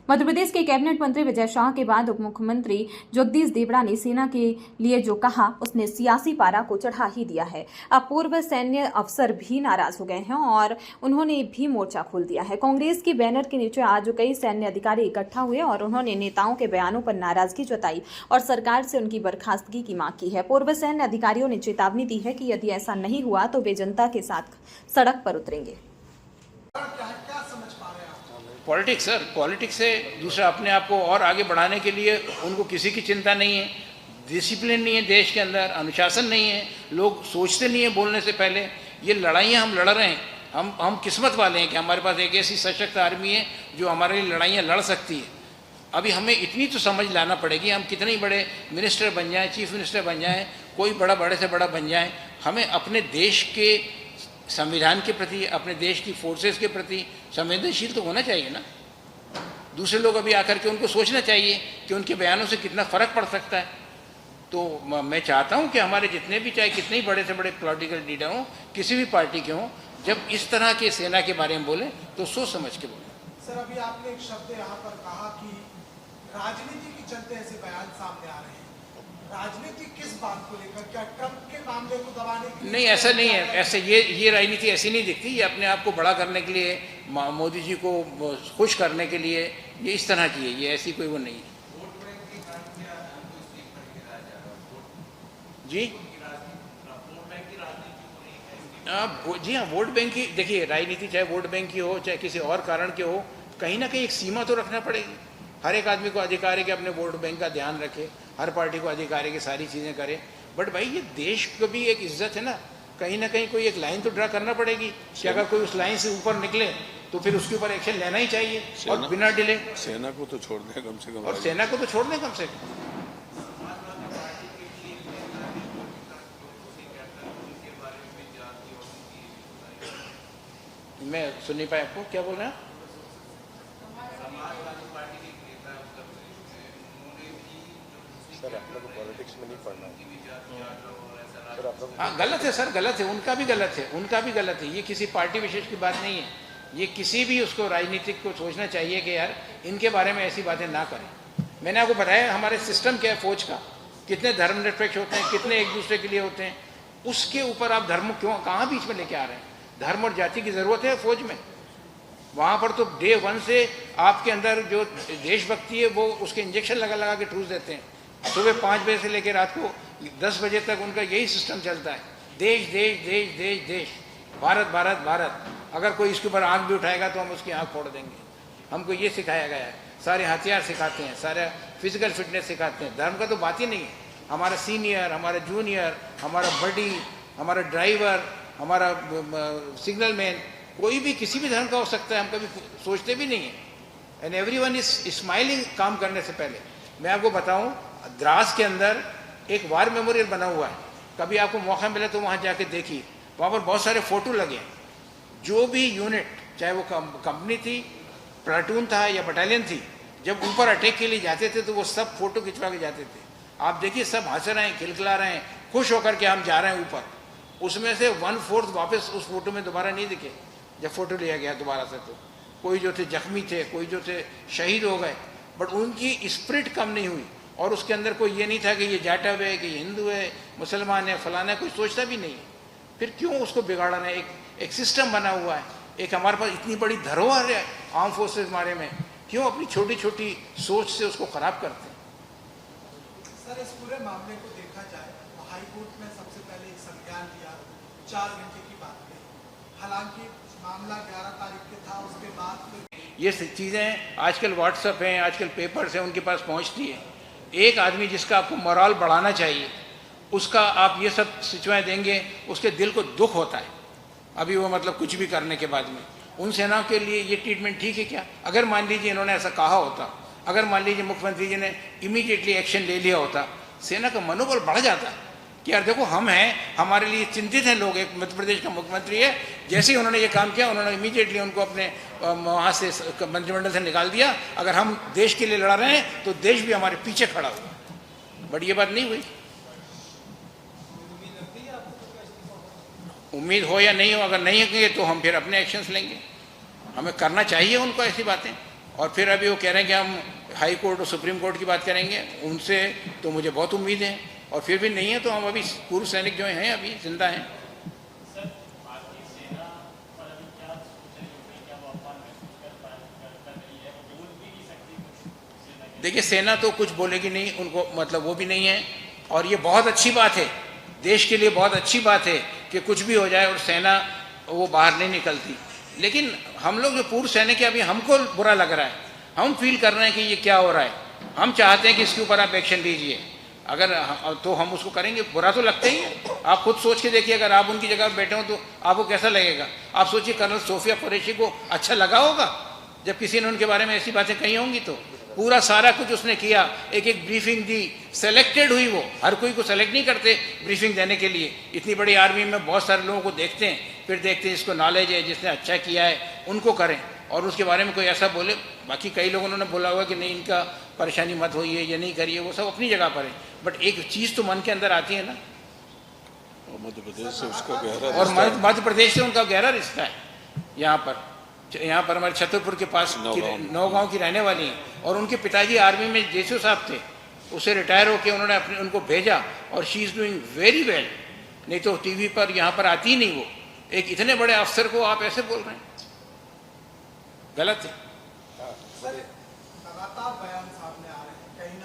मध्य प्रदेश के कैबिनेट मंत्री विजय शाह के बाद उप मुख्यमंत्री जगदीश देवड़ा ने सेना के लिए जो कहा उसने सियासी पारा को चढ़ा ही दिया है। अब पूर्व सैन्य अफसर भी नाराज हो गए हैं और उन्होंने भी मोर्चा खोल दिया है। कांग्रेस के बैनर के नीचे आज कई सैन्य अधिकारी इकट्ठा हुए और उन्होंने नेताओं के बयानों पर नाराजगी जताई और सरकार से उनकी बर्खास्तगी की मांग की है। पूर्व सैन्य अधिकारियों ने चेतावनी दी है कि यदि ऐसा नहीं हुआ तो वे जनता के साथ सड़क पर उतरेंगे। पॉलिटिक्स सर, पॉलिटिक्स से दूसरा अपने आप को और आगे बढ़ाने के लिए उनको किसी की चिंता नहीं है। डिसिप्लिन नहीं है देश के अंदर, अनुशासन नहीं है, लोग सोचते नहीं है बोलने से पहले। ये लड़ाइयाँ हम लड़ रहे हैं, हम किस्मत वाले हैं कि हमारे पास एक ऐसी सशक्त आर्मी है जो हमारे लिए लड़ाइयाँ लड़ सकती है। अभी हमें इतनी तो समझ लाना पड़ेगी, हम कितने ही बड़े मिनिस्टर बन जाएँ, चीफ मिनिस्टर बन जाएँ, कोई बड़े से बड़ा बन जाए, हमें अपने देश के संविधान के प्रति, अपने देश की फोर्सेस के प्रति संवेदनशील तो होना चाहिए ना। दूसरे लोग अभी आकर के उनको सोचना चाहिए कि उनके बयानों से कितना फ़र्क पड़ सकता है। तो मैं चाहता हूं कि हमारे जितने भी, चाहे कितने ही बड़े से बड़े पॉलिटिकल लीडर हों, किसी भी पार्टी के हों, जब इस तरह के सेना के बारे में बोले तो सोच समझ के बोले। सर, अभी आपने एक शब्द यहाँ पर कहा कि राजनीति के चलते ऐसे बयान सामने आ रहे हैं। राजनीति किस बात को लेकर? क्या ट्रंप के मामले को दबाने के लिए? नहीं, ऐसा नहीं है। ऐसे ये राजनीति ऐसी नहीं दिखती। ये अपने आप को बड़ा करने के लिए, मोदी जी को खुश करने के लिए ये इस तरह की है। ये ऐसी कोई वो नहीं है। जी जी हाँ, वोट बैंक की देखिए, राजनीति चाहे वोट बैंक की हो, चाहे किसी और कारण के हो, कहीं ना कहीं एक सीमा तो रखना पड़ेगी। हर एक आदमी को अधिकार है कि अपने वोट बैंक का ध्यान रखे, हर पार्टी को अधिकार है कि सारी चीज़ें करे। बट भाई, ये देश को भी एक इज्जत है ना कहीं कोई एक लाइन तो ड्रा करना पड़ेगी कि अगर कोई उस लाइन से ऊपर निकले तो फिर उसके ऊपर एक्शन लेना ही चाहिए, और बिना डिले। सेना को तो छोड़ दें कम से कम, और सेना को तो छोड़ दें कम से कम। मैं सुन नहीं पाया, आपको क्या बोल रहे हैं? सर, आप लोग को पॉलिटिक्स में नहीं पढ़ना। सर, आप लोग हाँ, गलत है सर, गलत है, उनका भी गलत है, उनका भी गलत है। ये किसी पार्टी विशेष की बात नहीं है। ये किसी भी उसको राजनीतिक को सोचना चाहिए कि यार इनके बारे में ऐसी बातें ना करें। मैंने आपको बताया हमारे सिस्टम क्या है फौज का, कितने धर्मनिरपेक्ष होते हैं, कितने एक दूसरे के लिए होते हैं। उसके ऊपर आप धर्म क्यों, कहाँ बीच में लेके आ रहे हैं? धर्म और जाति की ज़रूरत है फौज में। वहाँ पर तो डे 1 से आपके अंदर जो देशभक्ति है वो उसके इंजेक्शन लगा के ठूस देते हैं। सुबह 5 बजे से लेकर रात को 10 बजे तक उनका यही सिस्टम चलता है, देश देश देश देश देश, भारत भारत भारत। अगर कोई इसके ऊपर आँख भी उठाएगा तो हम उसकी आँख फोड़ देंगे। हमको ये सिखाया गया है, सारे हथियार सिखाते हैं, सारा फिजिकल फिटनेस सिखाते हैं। धर्म का तो बात ही नहीं है। हमारा सीनियर, हमारा जूनियर, हमारा बडी, हमारा ड्राइवर, हमारा सिग्नल मैन, कोई भी किसी भी धर्म का हो सकता है, हम कभी सोचते भी नहीं है। एंड एवरीवन इज स्माइलिंग काम करने से पहले। मैं आपको बताऊं, द्रास के अंदर एक वार मेमोरियल बना हुआ है, कभी आपको मौका मिले तो वहाँ जाके देखिए। वहाँ पर बहुत सारे फोटो लगे हैं। जो भी यूनिट, चाहे वो कंपनी थी, प्लाटून था या बटालियन थी, जब ऊपर अटैक के लिए जाते थे तो वो सब फोटो खिंचवा के जाते थे। आप देखिए, सब हंस रहे हैं, खिलखिला रहे हैं, खुश होकर के हम जा रहे हैं ऊपर। उसमें से 1/4 वापस उस फोटो में दोबारा नहीं दिखे जब फोटो लिया गया दोबारा से। तो कोई जो थे जख्मी थे, कोई जो थे शहीद हो गए, बट उनकी स्पिरिट कम नहीं हुई। और उसके अंदर कोई ये नहीं था कि ये जाटव है, कि ये हिंदू है, मुसलमान है, फलाना है, कोई सोचता भी नहीं है। फिर क्यों उसको बिगाड़ा है? एक सिस्टम बना हुआ है, एक हमारे पास इतनी बड़ी धरोहर है आर्म फोर्सेज हमारे में, क्यों अपनी छोटी छोटी सोच से उसको खराब करते हैं? सर, इस पूरे मामले को देखा जाए तो हाई कोर्ट में सबसे पहले एक संज्ञान लिया, 4 घंटे की बात कही। हालांकि मामला 11 तारीख के था, उसके बाद फिर ये चीज़ें आजकल व्हाट्सएप हैं, आजकल पेपर्स हैं, उनके पास पहुंचती है। एक आदमी जिसका आपको मोरल बढ़ाना चाहिए, उसका आप ये सब सिचुएं देंगे, उसके दिल को दुख होता है। अभी वो मतलब कुछ भी करने के बाद में उन सेनाओं के लिए ये ट्रीटमेंट ठीक है क्या? अगर मान लीजिए इन्होंने ऐसा कहा होता, अगर मान लीजिए मुख्यमंत्री जी ने इमीडिएटली एक्शन ले लिया होता, सेना का मनोबल बढ़ जाता कि यार देखो हम हैं, हमारे लिए चिंतित हैं लोग। एक मध्य प्रदेश का मुख्यमंत्री है, जैसे ही उन्होंने ये काम किया उन्होंने इमीडिएटली उनको अपने वहाँ से मंत्रिमंडल से निकाल दिया। अगर हम देश के लिए लड़ा रहे हैं तो देश भी हमारे पीछे खड़ा हुआ। बट ये बात नहीं हुई। उम्मीद हो या नहीं हो, अगर नहीं होंगे तो हम फिर अपने एक्शंस लेंगे। हमें करना चाहिए उनको ऐसी बातें। और फिर अभी वो कह रहे हैं कि हम हाई कोर्ट और सुप्रीम कोर्ट की बात करेंगे, उनसे तो मुझे बहुत उम्मीद है, और फिर भी नहीं है तो हम अभी पूर्व सैनिक जो हैं अभी जिंदा हैं। देखिए सेना तो कुछ बोलेगी नहीं, उनको मतलब वो भी नहीं है, और ये बहुत अच्छी बात है, देश के लिए बहुत अच्छी बात है कि कुछ भी हो जाए और सेना वो बाहर नहीं निकलती। लेकिन हम लोग जो पूर्व सैनिक है अभी हमको बुरा लग रहा है, हम फील कर रहे हैं कि ये क्या हो रहा है, हम चाहते हैं कि इसके ऊपर आप एक्शन लीजिए, अगर तो हम उसको करेंगे। बुरा तो लगता ही है, आप खुद सोच के देखिए, अगर आप उनकी जगह बैठे हो तो आपको कैसा लगेगा। आप सोचिए कर्नल सोफिया कुरैशी को अच्छा लगा होगा जब किसी ने उनके बारे में ऐसी बातें कही होंगी, तो पूरा सारा कुछ उसने किया, एक एक ब्रीफिंग दी, सेलेक्टेड हुई, वो हर कोई को सेलेक्ट नहीं करते ब्रीफिंग देने के लिए। इतनी बड़ी आर्मी में बहुत सारे लोगों को देखते हैं, फिर देखते हैं जिसको नॉलेज है, जिसने अच्छा किया है उनको करें, और उसके बारे में कोई ऐसा बोले। बाकी कई लोगों ने बोला हुआ कि नहीं इनका परेशानी मत होइए, ये नहीं करिए, वो सब अपनी जगह पर है, बट एक चीज़ तो मन के अंदर आती है ना, मध्य प्रदेश से उसका गहरा और मध्य प्रदेश से उनका गहरा रिश्ता है। यहाँ पर हमारे छतरपुर के पास नौगांव की रहने वाली हैं, और उनके पिताजी आर्मी में जेसो साहब थे, उसे रिटायर होकर उन्होंने उनको भेजा, और she is doing very well. नहीं तो टीवी पर यहाँ पर आती ही नहीं वो। एक इतने बड़े अफसर को आप ऐसे बोल रहे हैं, गलत है। सर लगातार बयान